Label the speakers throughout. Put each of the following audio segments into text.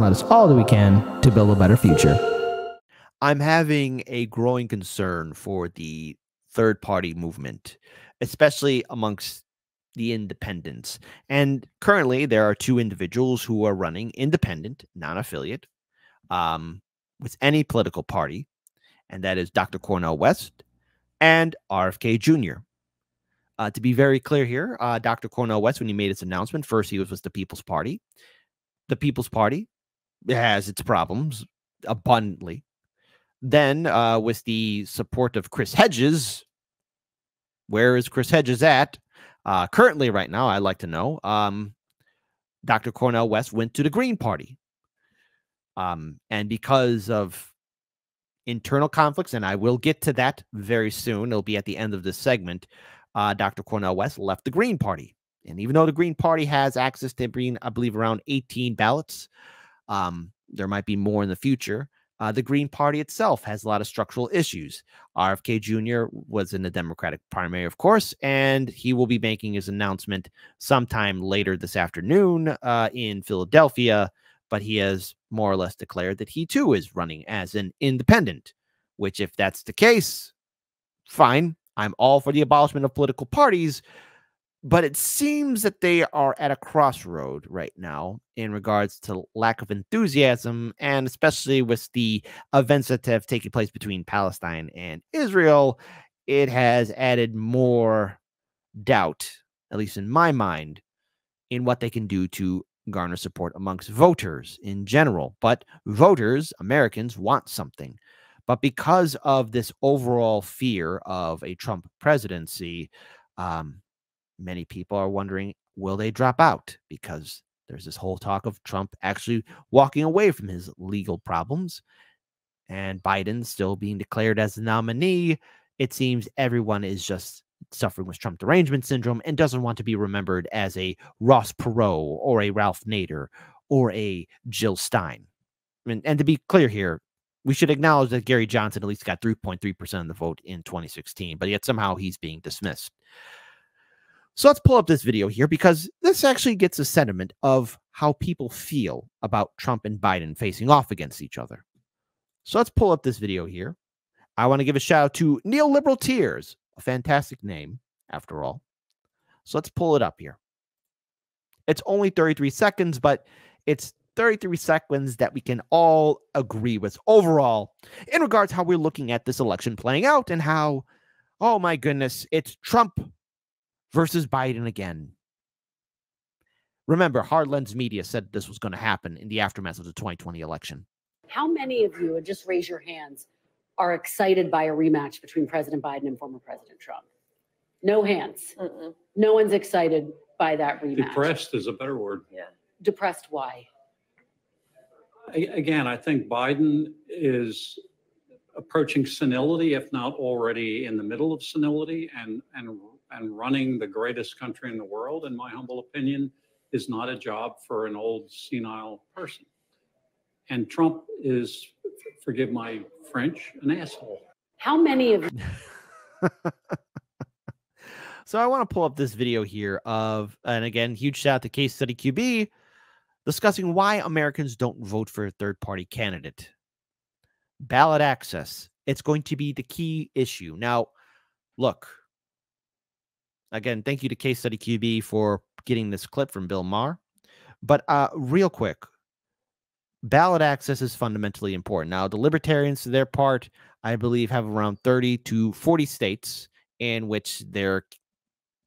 Speaker 1: let us all do we can to build a better future.
Speaker 2: I'm having a growing concern for the third-party movement, especially amongst the independents. And currently, there are two individuals who are running independent, non-affiliate, with any political party, and that is Dr. Cornel West and RFK Jr. To be very clear here, Dr. Cornel West, when he made his announcement, first he was with the People's Party. The People's Party has its problems abundantly. Then, with the support of Chris Hedges, where is Chris Hedges at? Currently, right now, I'd like to know. Dr. Cornel West went to the Green Party. And because of internal conflicts, and I will get to that very soon, it'll be at the end of this segment, Dr. Cornel West left the Green Party. And even though the Green Party has access to bring, I believe, around 18 ballots, there might be more in the future. The Green Party itself has a lot of structural issues. RFK Jr. was in the Democratic primary, of course, and he will be making his announcement sometime later this afternoon in Philadelphia, but he has more or less declared that he too is running as an independent, which if that's the case, fine. I'm all for the abolishment of political parties, but it seems that they are at a crossroad right now in regards to lack of enthusiasm, and especially with the events that have taken place between Palestine and Israel, it has added more doubt, at least in my mind, in what they can do to garner support amongst voters in general. But voters, Americans, want something. But because of this overall fear of a Trump presidency, many people are wondering, will they drop out? Because there's this whole talk of Trump actually walking away from his legal problems and Biden still being declared as the nominee. It seems everyone is just suffering with Trump derangement syndrome and doesn't want to be remembered as a Ross Perot or a Ralph Nader or a Jill Stein. And to be clear here, we should acknowledge that Gary Johnson at least got 3.3% of the vote in 2016, but yet somehow he's being dismissed. So let's pull up this video here because this actually gets a sentiment of how people feel about Trump and Biden facing off against each other. So let's pull up this video here. I want to give a shout out to Neoliberal Tears, a fantastic name after all. So let's pull it up here. It's only 33 seconds, but it's 33 seconds that we can all agree with overall in regards to how we're looking at this election playing out and how, oh my goodness, it's Trump versus Biden again. Remember, Hard Lens Media said this was going to happen in the aftermath of the 2020 election.
Speaker 3: How many of you, and just raise your hands, are excited by a rematch between President Biden and former President Trump? No hands. No one's excited by that rematch.
Speaker 4: Depressed is a better word.
Speaker 3: Yeah. Depressed, why?
Speaker 4: Again, I think Biden is approaching senility, if not already in the middle of senility, and running the greatest country in the world, in my humble opinion, is not a job for an old senile person. And Trump is, forgive my French, an asshole.
Speaker 3: How many of
Speaker 2: So I want to pull up this video here of, and again, huge shout out to Case Study QB, discussing why Americans don't vote for a third-party candidate. Ballot access. It's going to be the key issue. Now, look, again, thank you to Case Study QB for getting this clip from Bill Maher. But real quick, ballot access is fundamentally important. Now, the Libertarians, to their part, I believe, have around 30 to 40 states in which their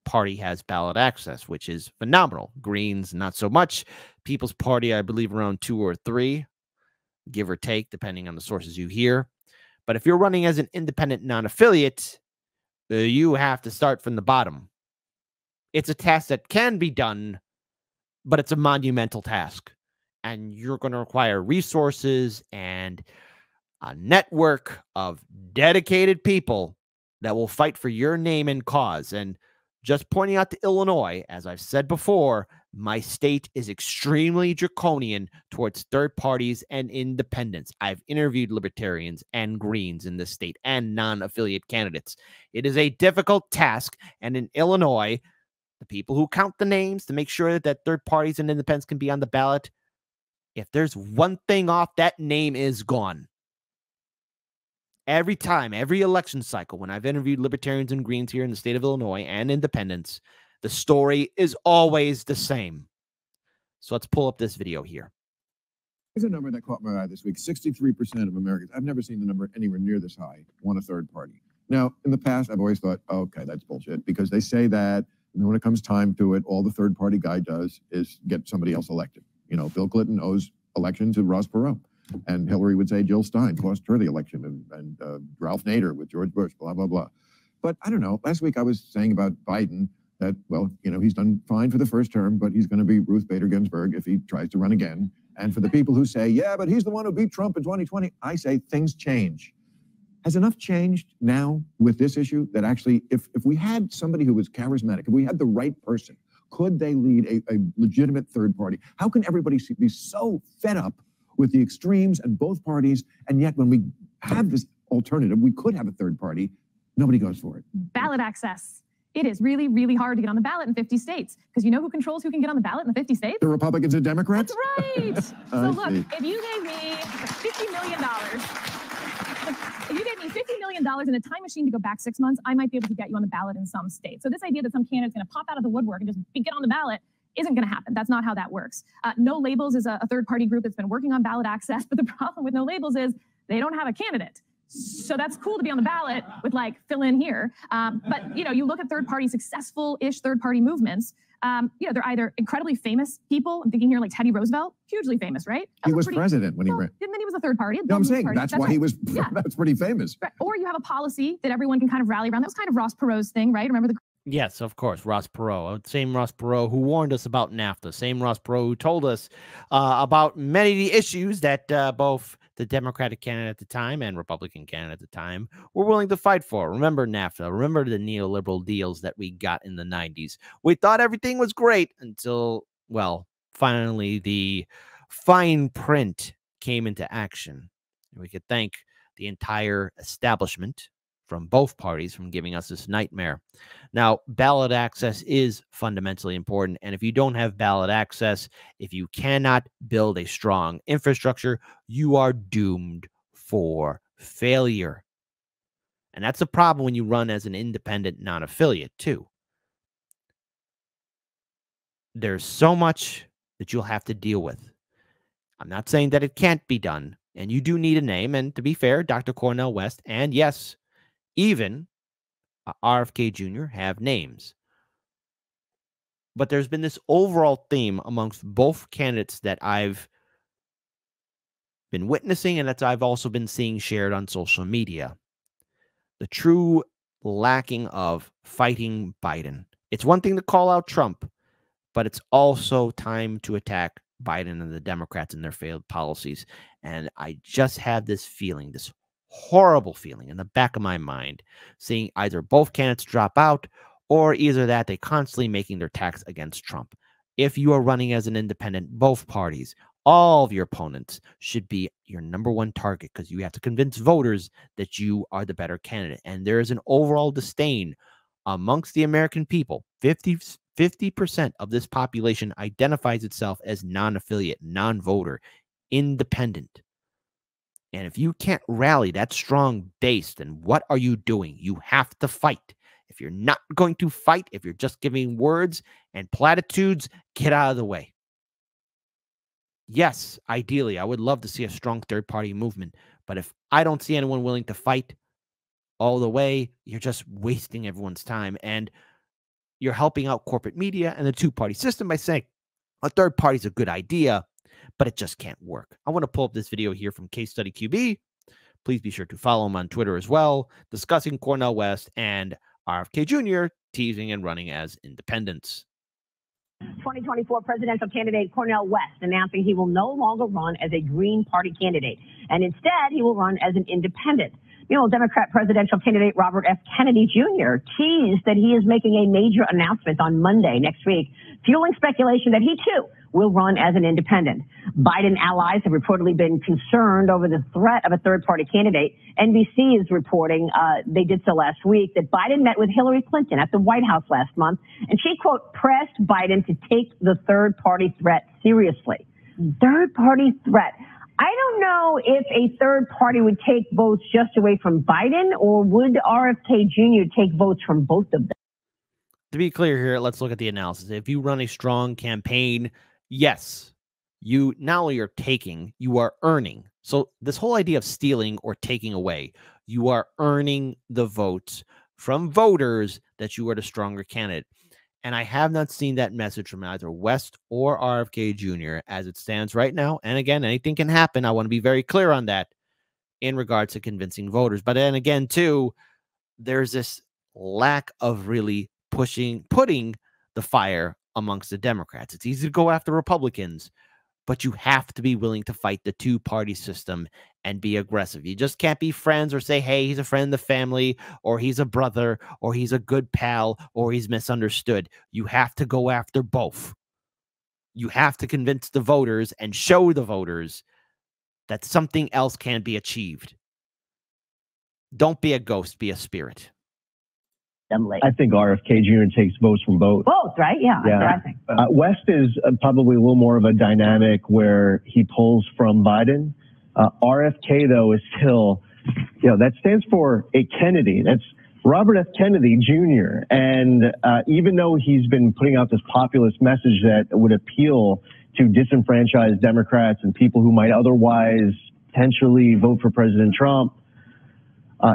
Speaker 2: party has ballot access, which is phenomenal. Greens, not so much. People's Party, I believe, around 2 or 3, give or take, depending on the sources you hear. But if you're running as an independent non-affiliate, you have to start from the bottom. It's a task that can be done, but it's a monumental task. And you're going to require resources and a network of dedicated people that will fight for your name and cause. And just pointing out to Illinois, as I've said before, my state is extremely draconian towards third parties and independents. I've interviewed libertarians and Greens in this state and non-affiliate candidates. It is a difficult task. And in Illinois, the people who count the names to make sure that third parties and independents can be on the ballot, If there's one thing off, that name is gone. Every time, every election cycle, when I've interviewed libertarians and Greens here in the state of Illinois and independents, the story is always the same. So let's pull up this video here.
Speaker 5: Here's a number that caught my eye this week. 63% of Americans, I've never seen the number anywhere near this high, want a third party. Now, in the past, I've always thought, oh, okay, that's bullshit, because they say that when it comes time to it, all the third party guy does is get somebody else elected. You know, Bill Clinton owes election to Ross Perot. And Hillary would say Jill Stein cost her the election, and Ralph Nader with George Bush, blah, blah, blah. But I don't know. Last week I was saying about Biden that, well, you know, he's done fine for the first term, but he's going to be Ruth Bader Ginsburg if he tries to run again. And for the people who say, yeah, but he's the one who beat Trump in 2020, I say things change. Has enough changed now with this issue that actually, if we had somebody who was charismatic, if we had the right person, could they lead a legitimate third party? How can everybody be so fed up with the extremes and both parties, and yet when we have this alternative, we could have a third party, nobody goes for it?
Speaker 6: Ballot access. It is really, really hard to get on the ballot in 50 states, because you know who controls who can get on the ballot in the 50 states?
Speaker 5: The Republicans and Democrats?
Speaker 6: That's right. So look, if you gave me $50 million, if you gave me $50 million in a time machine to go back 6 months, I might be able to get you on the ballot in some states. So this idea that some candidate's going to pop out of the woodwork and just get on the ballot isn't going to happen. That's not how that works. No Labels is a third-party group that's been working on ballot access, but the problem with No Labels is they don't have a candidate. So that's cool to be on the ballot with, like, fill in here. But, you know, you look at third-party, successful-ish third-party movements, you know, they're either incredibly famous people. I'm thinking here like Teddy Roosevelt, hugely famous, right?
Speaker 5: He was president when he ran.
Speaker 6: And then he was a third party.
Speaker 5: No, I'm saying that's why he was, that's pretty famous.
Speaker 6: Right. Or you have a policy that everyone can kind of rally around. That was kind of Ross Perot's thing, right? Remember the...
Speaker 2: Yes, of course, Ross Perot. Same Ross Perot who warned us about NAFTA. Same Ross Perot who told us about many of the issues that both the Democratic candidate at the time and Republican candidate at the time were willing to fight for. Remember NAFTA. Remember the neoliberal deals that we got in the 90s. We thought everything was great until, well, finally the fine print came into action. We could thank the entire establishment from both parties from giving us this nightmare. Now, ballot access is fundamentally important. And if you don't have ballot access, if you cannot build a strong infrastructure, you are doomed for failure. And that's a problem when you run as an independent non-affiliate too. There's so much that you'll have to deal with. I'm not saying that it can't be done. And you do need a name. And to be fair, Dr. Cornel West, and yes, even RFK Jr. have names. But there's been this overall theme amongst both candidates that I've been witnessing and that I've also been seeing shared on social media. The true lacking of fighting Biden. It's one thing to call out Trump, but it's also time to attack Biden and the Democrats and their failed policies. And I just have this feeling, this horrible feeling in the back of my mind, seeing either both candidates drop out or either that they constantly making their attacks against Trump. If you are running as an independent, both parties, all of your opponents should be your number 1 target, because you have to convince voters that you are the better candidate. And there is an overall disdain amongst the American people. 50% of this population identifies itself as non-affiliate, non-voter, independent. And if you can't rally that strong base, then what are you doing? You have to fight. If you're not going to fight, if you're just giving words and platitudes, get out of the way. Yes, ideally, I would love to see a strong third-party movement. But if I don't see anyone willing to fight all the way, you're just wasting everyone's time. And you're helping out corporate media and the two-party system by saying a third party is a good idea, but it just can't work. I want to pull up this video here from Case Study QB. Please be sure to follow him on Twitter as well, discussing Cornel West and RFK Jr. teasing and running as independents.
Speaker 7: 2024 presidential candidate Cornel West announcing he will no longer run as a Green Party candidate, and instead he will run as an independent. Meanwhile, Democrat presidential candidate Robert F. Kennedy Jr. teased that he is making a major announcement on Monday next week, fueling speculation that he too will run as an independent. Biden allies have reportedly been concerned over the threat of a third-party candidate. NBC is reporting, they did so last week, that Biden met with Hillary Clinton at the White House last month, and she, quote, pressed Biden to take the third-party threat seriously. Third party threat. I don't know if a third party would take votes just away from Biden, or would RFK Jr. take votes from both of them?
Speaker 2: To be clear here, let's look at the analysis. If you run a strong campaign, yes, you not only are taking, you are earning. So this whole idea of stealing or taking away, you are earning the votes from voters that you are the stronger candidate. And I have not seen that message from either West or RFK Jr. as it stands right now. And again, anything can happen. I want to be very clear on that in regards to convincing voters. But then again, too, there's this lack of really putting the fire amongst the Democrats. It's easy to go after Republicans, but you have to be willing to fight the two-party system and be aggressive. You just can't be friends or say, hey, he's a friend of the family, or he's a brother, or he's a good pal, or he's misunderstood. You have to go after both. You have to convince the voters and show the voters that something else can be achieved. Don't be a ghost, be a spirit.
Speaker 8: I think RFK Jr. takes votes from both.
Speaker 7: Both, right? Yeah, that's what I think.
Speaker 8: West is probably a little more of a dynamic where he pulls from Biden. RFK, though, is still, that stands for a Kennedy. That's Robert F. Kennedy Jr. And even though he's been putting out this populist message that would appeal to disenfranchised Democrats and people who might otherwise potentially vote for President Trump,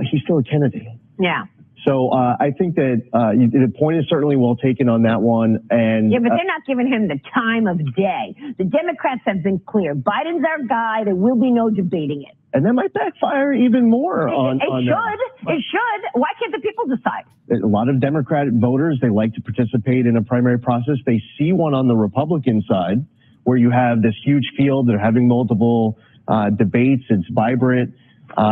Speaker 8: he's still a Kennedy.
Speaker 7: Yeah.
Speaker 8: So I think that the point is certainly well taken on that one. And
Speaker 7: yeah, but they're not giving him the time of day. The Democrats have been clear. Biden's our guy. There will be no debating it.
Speaker 8: And that might backfire even more on
Speaker 7: It should. Why can't the people decide?
Speaker 8: A lot of Democratic voters, they like to participate in a primary process. They see one on the Republican side where you have this huge field. They're having multiple debates. It's vibrant.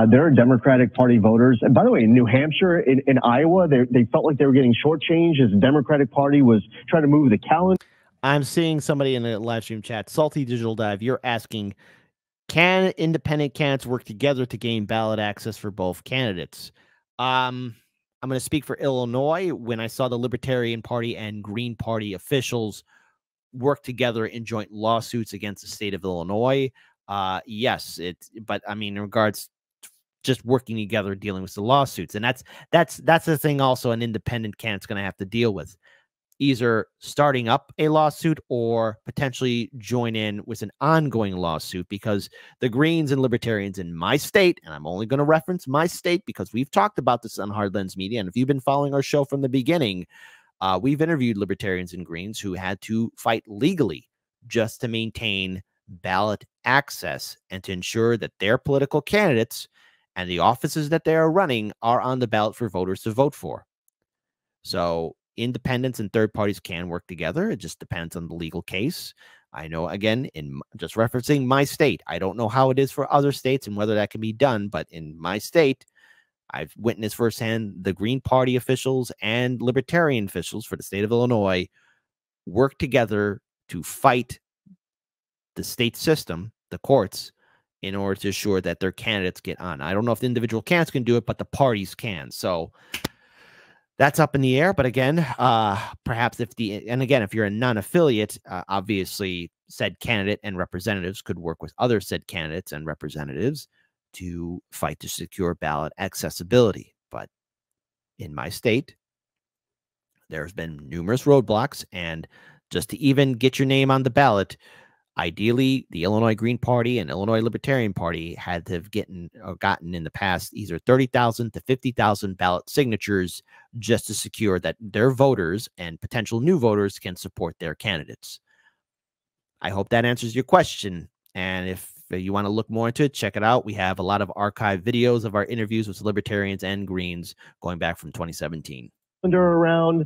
Speaker 8: There are Democratic Party voters. And by the way, in New Hampshire, in Iowa, they felt like they were getting shortchanged as the Democratic Party was trying to move the calendar.
Speaker 2: I'm seeing somebody in the live stream chat, Salty Digital Dive, you're asking, can independent candidates work together to gain ballot access for both candidates? I'm going to speak for Illinois. When I saw the Libertarian Party and Green Party officials work together in joint lawsuits against the state of Illinois, yes, but I mean, in regards just working together, dealing with the lawsuits. And that's the thing also an independent candidate's going to have to deal with. Either starting up a lawsuit or potentially join in with an ongoing lawsuit, because the Greens and Libertarians in my state, and I'm only going to reference my state because we've talked about this on Hard Lens Media, and if you've been following our show from the beginning, we've interviewed Libertarians and Greens who had to fight legally just to maintain ballot access and to ensure that their political candidates and the offices that they are running are on the ballot for voters to vote for. So independents and third parties can work together. It just depends on the legal case. I know, again, in just referencing my state, I don't know how it is for other states and whether that can be done, but in my state, I've witnessed firsthand the Green Party officials and Libertarian officials for the state of Illinois work together to fight the state system, the courts, in order to ensure that their candidates get on. I don't know if the individual candidates can do it, but the parties can. So that's up in the air. But again, perhaps if you're a non-affiliate, obviously said candidate and representatives could work with other said candidates and representatives to fight to secure ballot accessibility. But in my state, there's been numerous roadblocks, and just to even get your name on the ballot, ideally, the Illinois Green Party and Illinois Libertarian Party had to have gotten in the past either 30,000 to 50,000 ballot signatures just to secure that their voters and potential new voters can support their candidates. I hope that answers your question. And if you want to look more into it, check it out. We have a lot of archived videos of our interviews with Libertarians and Greens going back from 2017.
Speaker 8: Around.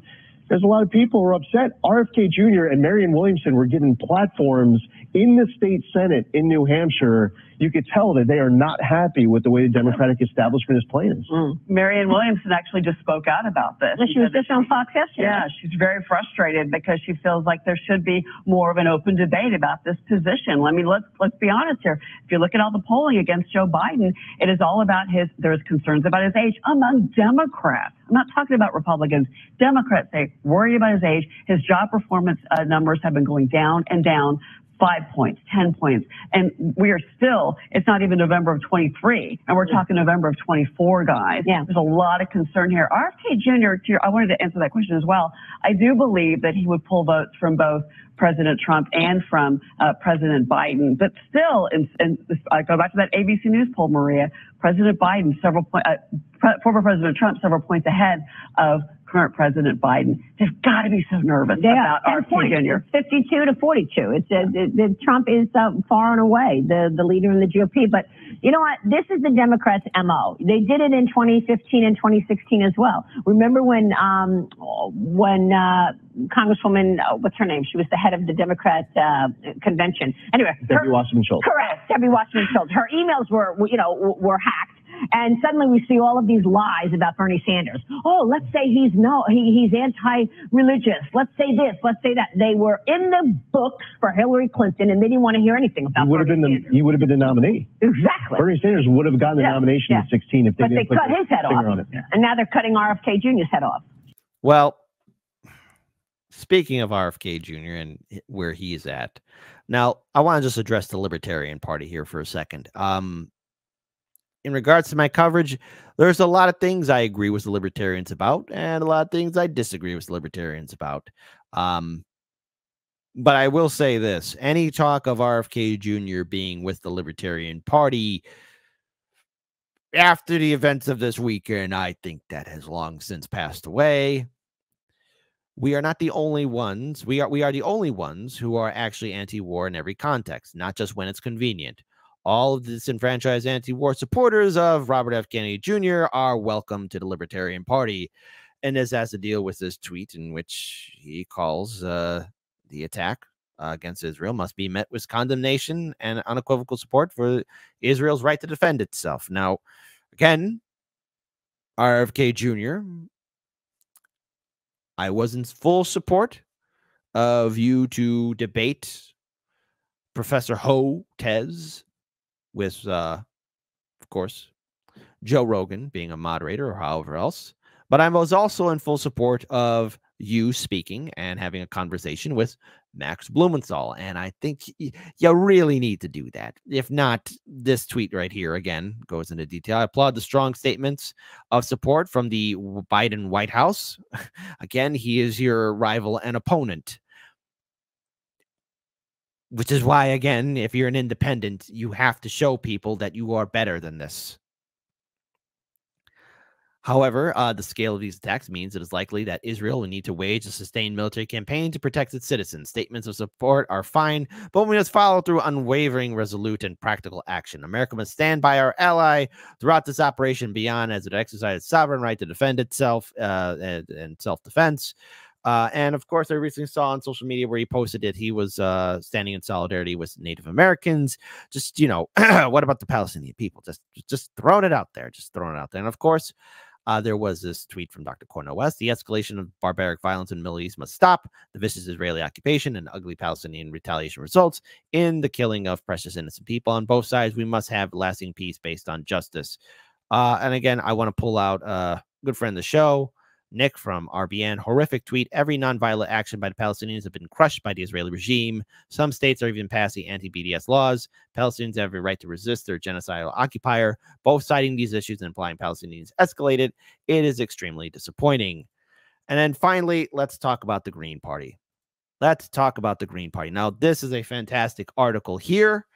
Speaker 8: There's a lot of people who are upset. RFK Jr. and Marianne Williamson were given platforms in the state Senate in New Hampshire. You could tell that they are not happy with the way the Democratic establishment is playing.
Speaker 9: Marianne Williamson actually just spoke out about this.
Speaker 7: She was just on Fox yesterday.
Speaker 9: Yeah, she's very frustrated because she feels like there should be more of an open debate about this position. I mean, let's be honest here. If you look at all the polling against Joe Biden, it is all about there's concerns about his age among Democrats. I'm not talking about Republicans. Democrats say worry about his age. His job performance numbers have been going down and down 5 points, 10 points. And we are still, it's not even November of 23, and we're talking November of 24, guys.
Speaker 7: Yeah.
Speaker 9: There's a lot of concern here. RFK Jr., I wanted to answer that question as well. I do believe that he would pull votes from both President Trump and from President Biden. But still, and I go back to that ABC News poll, Maria, President Biden, former President Trump, several points ahead of current President Biden. They've got to be so nervous about RFK Jr.
Speaker 7: 52 to 42. Trump is far and away the leader in the GOP. But you know what? This is the Democrats' MO. They did it in 2015 and 2016 as well. Remember when Congresswoman, what's her name? She was the head of the Democrat convention. Anyway,
Speaker 8: Debbie Wasserman Schultz.
Speaker 7: Correct, Debbie Wasserman Schultz. Her emails were hacked. And suddenly we see all of these lies about Bernie Sanders. Oh, let's say he's anti-religious. Let's say this. Let's say that. They were in the books for Hillary Clinton, and they didn't want to hear anything about Bernie Sanders.
Speaker 8: He would have been the nominee.
Speaker 7: Exactly.
Speaker 8: Bernie Sanders would have gotten the nomination in 16 if they didn't put
Speaker 7: cut his head off.
Speaker 8: on it.
Speaker 7: And now they're cutting RFK Jr.'s head off.
Speaker 2: Well, speaking of RFK Jr. and where he is at, now I want to just address the Libertarian Party here for a second. In regards to my coverage, there's a lot of things I agree with the Libertarians about and a lot of things I disagree with the Libertarians about. But I will say this, any talk of RFK Jr. being with the Libertarian Party after the events of this weekend, I think that has long since passed away. We are not the only ones. We are the only ones who are actually anti-war in every context, not just when it's convenient. All of the disenfranchised anti-war supporters of Robert F. Kennedy Jr. are welcome to the Libertarian Party. And this has to deal with this tweet in which he calls the attack against Israel must be met with condemnation and unequivocal support for Israel's right to defend itself. Now, again, RFK Jr., I was in full support of you to debate Professor Ho Tez with, of course, Joe Rogan being a moderator or however else. But I was also in full support of you speaking and having a conversation with Max Blumenthal. And I think you really need to do that. If not, this tweet right here, again, goes into detail. I applaud the strong statements of support from the Biden White House. Again, he is your rival and opponent. Which is why, again, if you're an independent, you have to show people that you are better than this. However, the scale of these attacks means it is likely that Israel will need to wage a sustained military campaign to protect its citizens. Statements of support are fine, but we must follow through unwavering, resolute, and practical action. America must stand by our ally throughout this operation beyond as it exercises sovereign right to defend itself and self-defense. And of course, I recently saw on social media where he posted it. He was standing in solidarity with Native Americans. Just, what about the Palestinian people? Just throwing it out there. Just throwing it out there. And of course, there was this tweet from Dr. Cornel West. The escalation of barbaric violence in the Middle East must stop. The vicious Israeli occupation and ugly Palestinian retaliation results in the killing of precious innocent people on both sides. We must have lasting peace based on justice. And again, I want to pull out a good friend of the show, Nick from RBN. Horrific tweet. Every nonviolent action by the Palestinians have been crushed by the Israeli regime. Some states are even passing anti-BDS laws. Palestinians have a right to resist their genocidal occupier. Both citing these issues and implying Palestinians escalated. It is extremely disappointing. And then finally, let's talk about the Green Party. Let's talk about the Green Party. Now, this is a fantastic article here,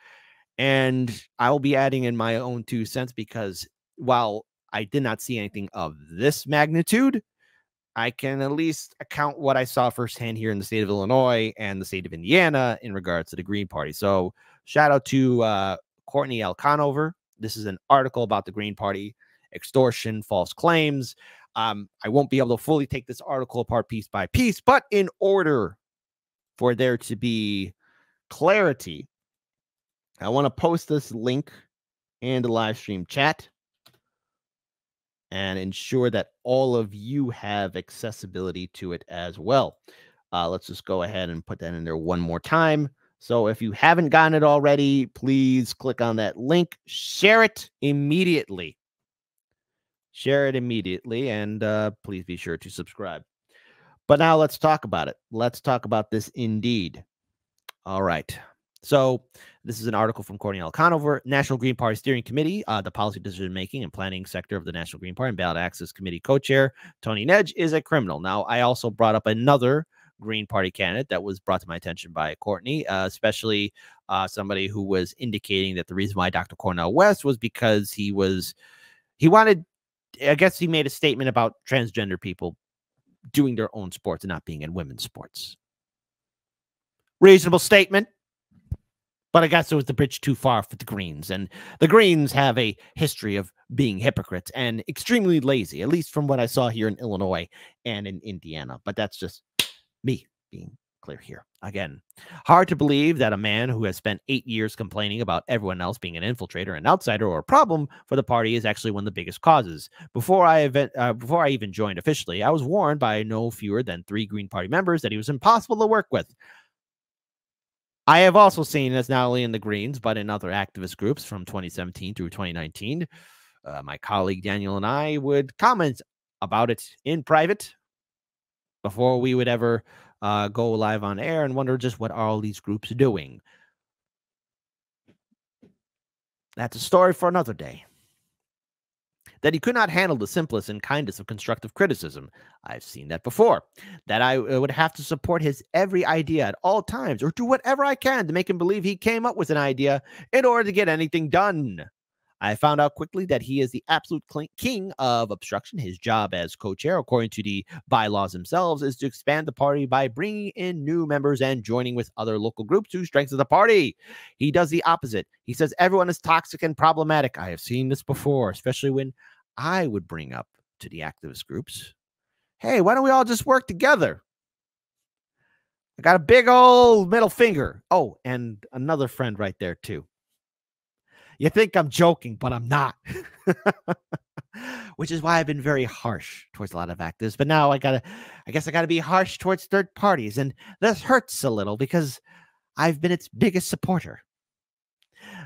Speaker 2: and I will be adding in my own 2 cents because while I did not see anything of this magnitude, I can at least account what I saw firsthand here in the state of Illinois and the state of Indiana in regards to the Green Party. So shout out to Courtney L. Conover. This is an article about the Green Party, extortion, false claims. I won't be able to fully take this article apart piece by piece, but in order for there to be clarity, I want to post this link in the live stream chat and ensure that all of you have accessibility to it as well. Let's just go ahead and put that in there one more time. So if you haven't gotten it already, please click on that link, share it immediately. Share it immediately, and please be sure to subscribe. But now let's talk about it. Let's talk about this indeed. All right. So this is an article from Cornel Conover, National Green Party Steering Committee, the policy decision-making and planning sector of the National Green Party and Ballot Access Committee co-chair, Tony Nedge, is a criminal. Now, I also brought up another Green Party candidate that was brought to my attention by Courtney, especially somebody who was indicating that the reason why Dr. Cornel West was because he wanted, I guess he made a statement about transgender people doing their own sports and not being in women's sports. Reasonable statement. But I guess it was the bridge too far for the Greens. And the Greens have a history of being hypocrites and extremely lazy, at least from what I saw here in Illinois and in Indiana. But that's just me being clear here. Again, hard to believe that a man who has spent 8 years complaining about everyone else being an infiltrator, an outsider, or a problem for the party is actually one of the biggest causes. Before I even joined officially, I was warned by no fewer than 3 Green Party members that he was impossible to work with. I have also seen this not only in the Greens, but in other activist groups from 2017 through 2019. My colleague Daniel and I would comment about it in private before we would ever go live on air and wonder just what are all these groups doing. That's a story for another day. That he could not handle the simplest and kindest of constructive criticism. I've seen that before. That I would have to support his every idea at all times or do whatever I can to make him believe he came up with an idea in order to get anything done. I found out quickly that he is the absolute king of obstruction. His job as co-chair, according to the bylaws themselves, is to expand the party by bringing in new members and joining with other local groups to strengthen the party. He does the opposite. He says everyone is toxic and problematic. I have seen this before, especially when I would bring up to the activist groups, hey, why don't we all just work together? I got a big old middle finger. Oh, and another friend right there, too. You think I'm joking, but I'm not. Which is why I've been very harsh towards a lot of activists. But now I guess I gotta be harsh towards third parties. And this hurts a little because I've been its biggest supporter.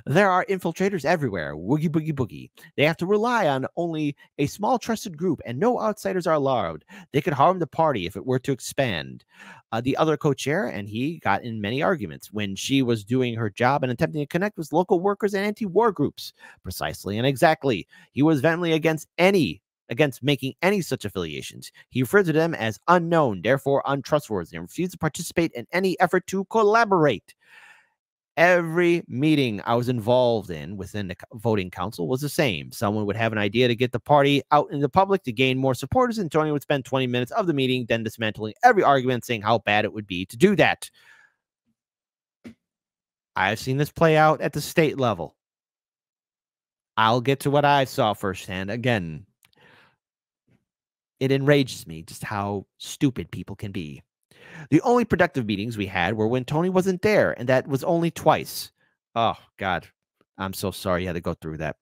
Speaker 2: There are infiltrators everywhere. Woogie boogie boogie. They have to rely on only a small trusted group, and no outsiders are allowed. They could harm the party if it were to expand. The other co-chair and he got in many arguments when she was doing her job and attempting to connect with local workers and anti-war groups. Precisely and exactly. He was vehemently against making any such affiliations. He referred to them as unknown, therefore untrustworthy, and refused to participate in any effort to collaborate. Every meeting I was involved in within the voting council was the same. Someone would have an idea to get the party out in the public to gain more supporters, and Tony would spend 20 minutes of the meeting then dismantling every argument, saying how bad it would be to do that. I've seen this play out at the state level. I'll get to what I saw firsthand. Again, it enrages me just how stupid people can be. The only productive meetings we had were when Tony wasn't there, and that was only twice. Oh, God. I'm so sorry you had to go through that.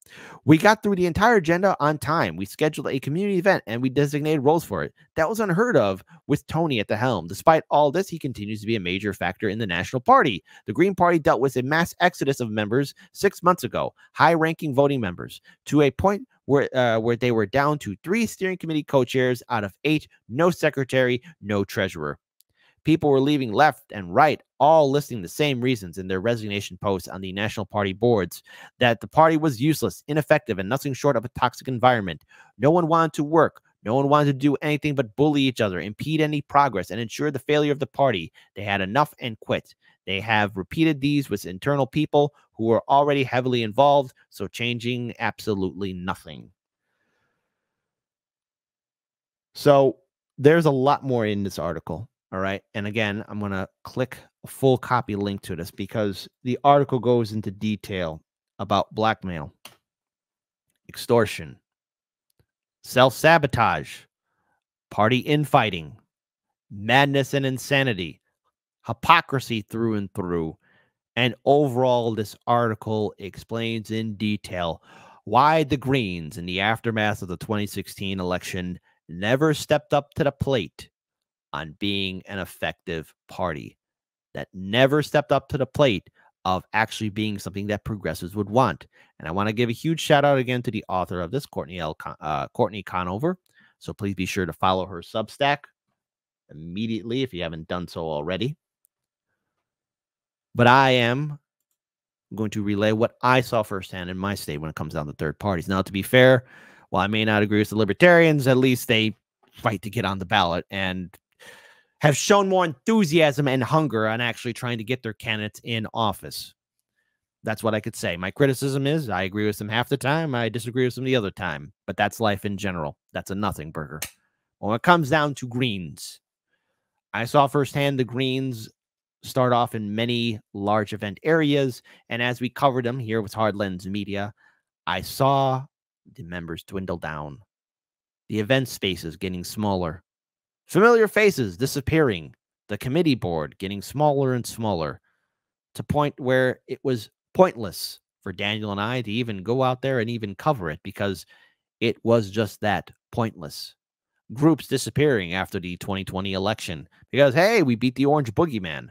Speaker 2: We got through the entire agenda on time. We scheduled a community event, and we designated roles for it. That was unheard of with Tony at the helm. Despite all this, he continues to be a major factor in the National Party. The Green Party dealt with a mass exodus of members 6 months ago, high-ranking voting members, to a point where they were down to 3 steering committee co-chairs out of 8, no secretary, no treasurer. People were leaving left and right, all listing the same reasons in their resignation posts on the National Party boards, that the party was useless, ineffective, and nothing short of a toxic environment. No one wanted to work. No one wanted to do anything but bully each other, impede any progress, and ensure the failure of the party. They had enough and quit. They have repeated these with internal people who were already heavily involved, so changing absolutely nothing. So there's a lot more in this article. All right. And again, I'm going to click a full copy link to this because the article goes into detail about blackmail, extortion, self-sabotage, party infighting, madness and insanity, hypocrisy through and through. And overall, this article explains in detail why the Greens, in the aftermath of the 2016 election, never stepped up to the plate on being an effective party, that never stepped up to the plate of actually being something that progressives would want. And I want to give a huge shout out again to the author of this, Courtney Conover. So please be sure to follow her Substack immediately if you haven't done so already. But I am I'm going to relay what I saw firsthand in my state when it comes down to third parties. Now, to be fair, while I may not agree with the Libertarians, at least they fight to get on the ballot and have shown more enthusiasm and hunger on actually trying to get their candidates in office. That's what I could say. My criticism is I agree with them half the time. I disagree with them the other time. But that's life in general. That's a nothing burger. When it comes down to Greens, I saw firsthand the Greens start off in many large event areas. And as we covered them here with Hard Lens Media, I saw the members dwindle down. The event spaces getting smaller. Familiar faces disappearing. The committee board getting smaller and smaller to point where it was pointless for Daniel and I to even go out there and even cover it because it was just that, pointless. Groups disappearing after the 2020 election because, hey, we beat the Orange Boogeyman.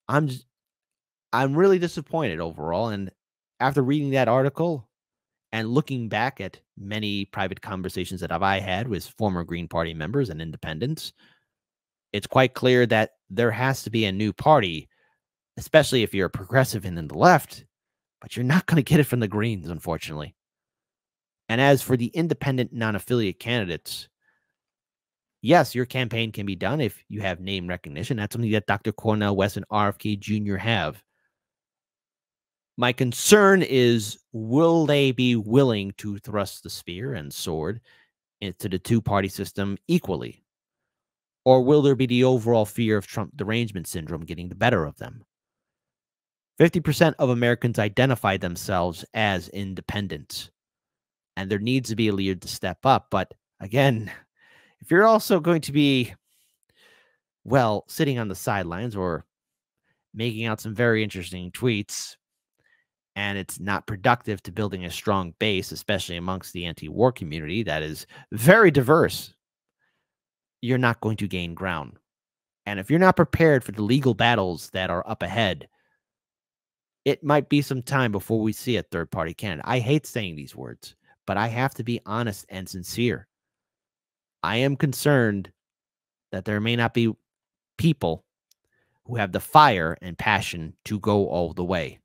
Speaker 2: I'm really disappointed overall. And after reading that article and looking back at many private conversations that I had with former Green Party members and independents, it's quite clear that there has to be a new party, especially if you're a progressive and in the left, but you're not going to get it from the Greens, unfortunately. And as for the independent non-affiliate candidates, yes, your campaign can be done if you have name recognition. That's something that Dr. Cornel, West, and RFK Jr. have. My concern is, will they be willing to thrust the spear and sword into the two-party system equally? Or will there be the overall fear of Trump derangement syndrome getting the better of them? 50% of Americans identify themselves as independents, and there needs to be a leader to step up. But again, if you're also going to be, well, sitting on the sidelines or making out some very interesting tweets, and it's not productive to building a strong base, especially amongst the anti-war community that is very diverse, you're not going to gain ground. And if you're not prepared for the legal battles that are up ahead, it might be some time before we see a third-party candidate. I hate saying these words, but I have to be honest and sincere. I am concerned that there may not be people who have the fire and passion to go all the way.